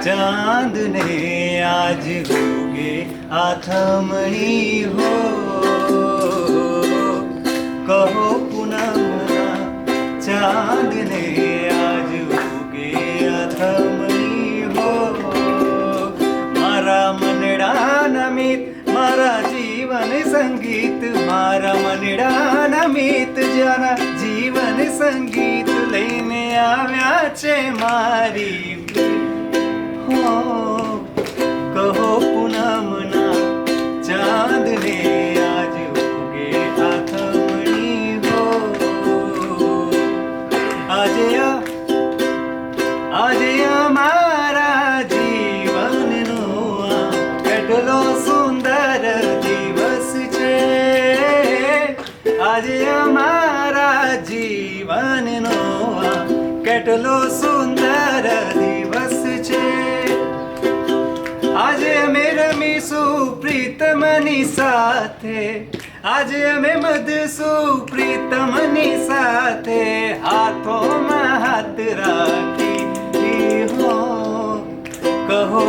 चांद ने आज उगे आथमणी हो कहो पूनमना चांद ने आज उगे आथमणी हो मारा मनड़ा मीत मारा जीवन संगीत मारा मनड़ा मीत जाना जीवन संगीत लईने આવ્યા છે મારી हो कहो पूनमना चांद ने आज उगे आथमणी हो આજે અમારા જીવનનો આ કેટલો સુંદર દિવસ છે આજે અમારા જીવનનો આ કેટલો સુંદર દિવસ છે આજે અમે રમીશું પ્રીતમની સાથે આજે અમે મધશું પ્રીતમની સાથે હાથોમાં હાથ રાખી હો કહો